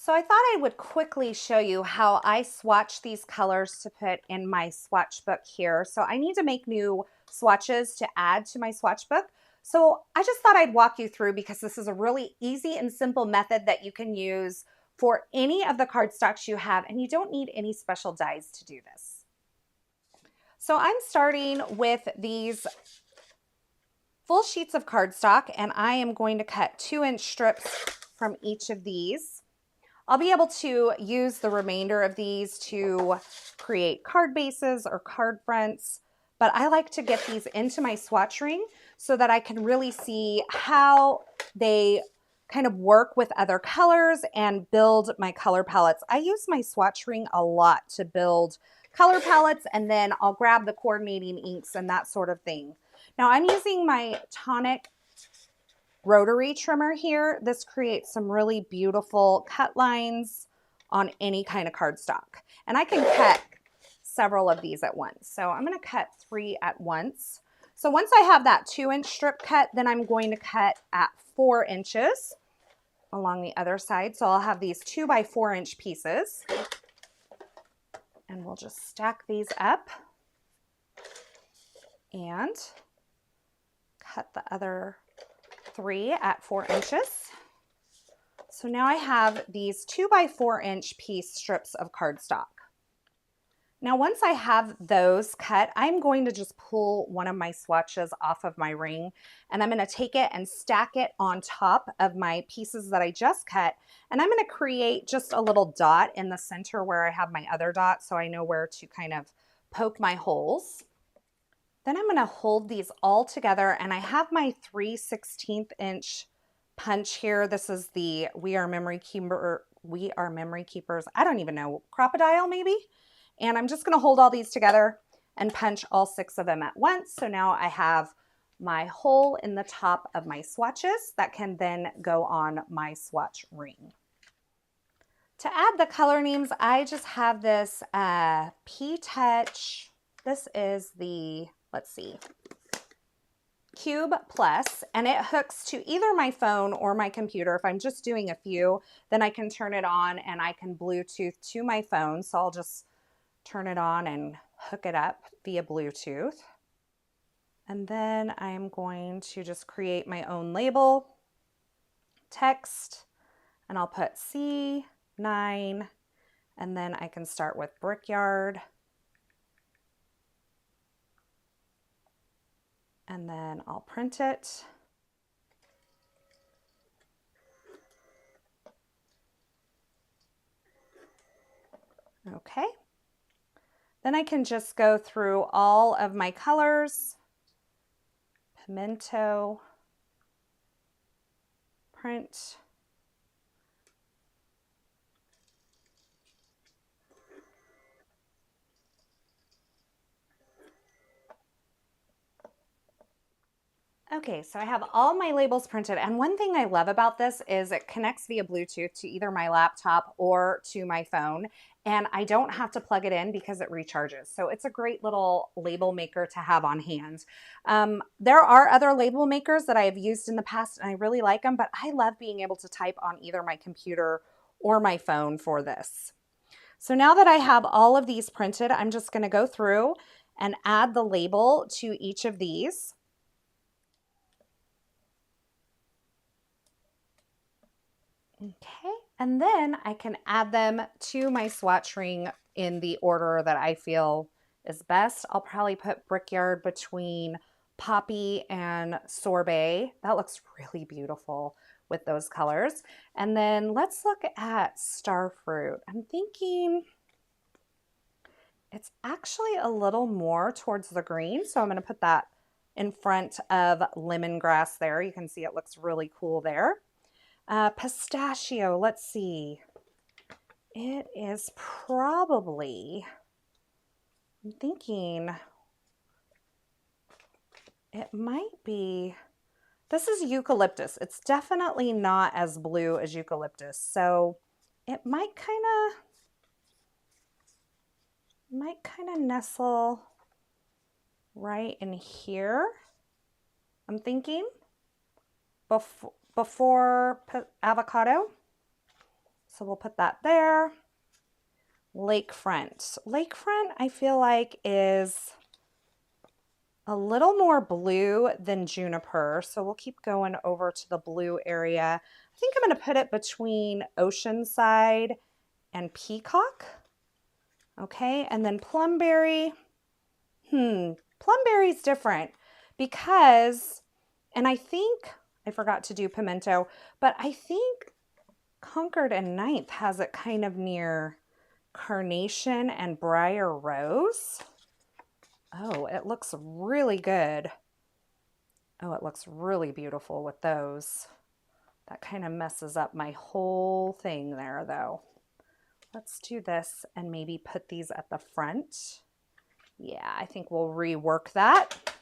So I thought I would quickly show you how I swatch these colors to put in my swatch book here. So I need to make new swatches to add to my swatch book. So I just thought I'd walk you through because this is a really easy and simple method that you can use for any of the cardstocks you have, and you don't need any special dies to do this. So I'm starting with these full sheets of cardstock, and I am going to cut 2-inch strips from each of these. I'll be able to use the remainder of these to create card bases or card fronts, but I like to get these into my swatch ring so that I can really see how they kind of work with other colors and build my color palettes. I use my swatch ring a lot to build color palettes, and then I'll grab the coordinating inks and that sort of thing. Now I'm using my Tonic Rotary trimmer here. This creates some really beautiful cut lines on any kind of cardstock. And I can cut several of these at once. So I'm going to cut 3 at once. So once I have that 2-inch strip cut, then I'm going to cut at 4 inches along the other side. So I'll have these 2 by 4 inch pieces. And we'll just stack these up and cut the other 3 at 4 inches. So now I have these 2 by 4 inch piece strips of cardstock. Now once I have those cut, I'm going to just pull one of my swatches off of my ring, and I'm going to take it and stack it on top of my pieces that I just cut, and I'm going to create just a little dot in the center where I have my other dot so I know where to kind of poke my holes. Then I'm going to hold these all together, and I have my 3/16 inch punch here. This is the We Are Memory Keepers, I don't even know, Crop-A-Dile maybe? And I'm just going to hold all these together and punch all 6 of them at once. So now I have my hole in the top of my swatches that can then go on my swatch ring. To add the color names, I just have this P-Touch. This is the, let's see, Cube Plus, and it hooks to either my phone or my computer. If I'm just doing a few, then I can turn it on and I can Bluetooth to my phone. So I'll just turn it on and hook it up via Bluetooth. And then I'm going to just create my own label, text, and I'll put C9, and then I can start with Brickyard. And then I'll print it. Okay. Then I can just go through all of my colors. Pimento, print. Okay, so I have all my labels printed, and one thing I love about this is it connects via Bluetooth to either my laptop or to my phone, and I don't have to plug it in because it recharges. So it's a great little label maker to have on hand. There are other label makers that I have used in the past, and I really like them, but I love being able to type on either my computer or my phone for this. So now that I have all of these printed, I'm just going to go through and add the label to each of these. Okay, and then I can add them to my swatch ring in the order that I feel is best. I'll probably put Brickyard between Poppy and Sorbet. That looks really beautiful with those colors. And then let's look at Starfruit. I'm thinking it's actually a little more towards the green, so I'm going to put that in front of Lemongrass there. You can see it looks really cool there. Pistachio, let's see. It is probably, I'm thinking it might be, this is eucalyptus. It's definitely not as blue as eucalyptus, so it might kind of nestle right in here. I'm thinking before avocado. So we'll put that there. Lakefront. Lakefront, I feel like, is a little more blue than juniper. So we'll keep going over to the blue area. I think I'm going to put it between Oceanside and Peacock. Okay, and then Plumberry. Plumberry's different because, and I think, I forgot to do Pimento, but I think Concord and 9th has it kind of near Carnation and Briar Rose. Oh, it looks really good. Oh, it looks really beautiful with those. That kind of messes up my whole thing there though. Let's do this and maybe put these at the front. Yeah, I think we'll rework that.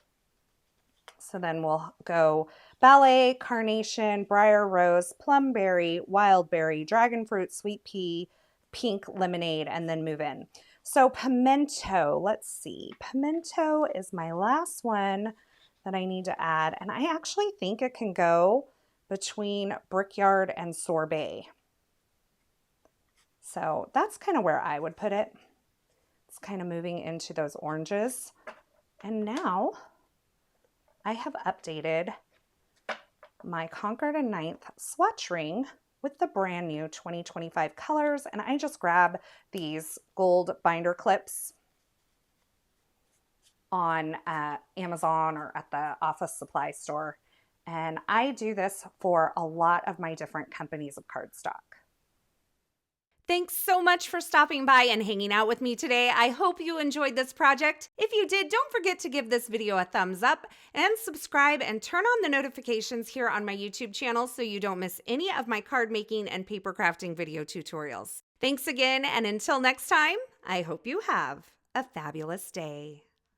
So then we'll go Ballet, Carnation, Briar Rose, Plumberry, Wildberry, Dragon Fruit, Sweet Pea, Pink Lemonade, and then move in. So Pimento, let's see. Pimento is my last one that I need to add. And I actually think it can go between Brickyard and Sorbet. So that's kind of where I would put it. It's kind of moving into those oranges. And now I have updated my Concord and 9th swatch ring with the brand new 2025 colors. And I just grab these gold binder clips on Amazon or at the office supply store. And I do this for a lot of my different companies of cardstock. Thanks so much for stopping by and hanging out with me today. I hope you enjoyed this project. If you did, don't forget to give this video a thumbs up and subscribe and turn on the notifications here on my YouTube channel so you don't miss any of my card making and paper crafting video tutorials. Thanks again, and until next time, I hope you have a fabulous day.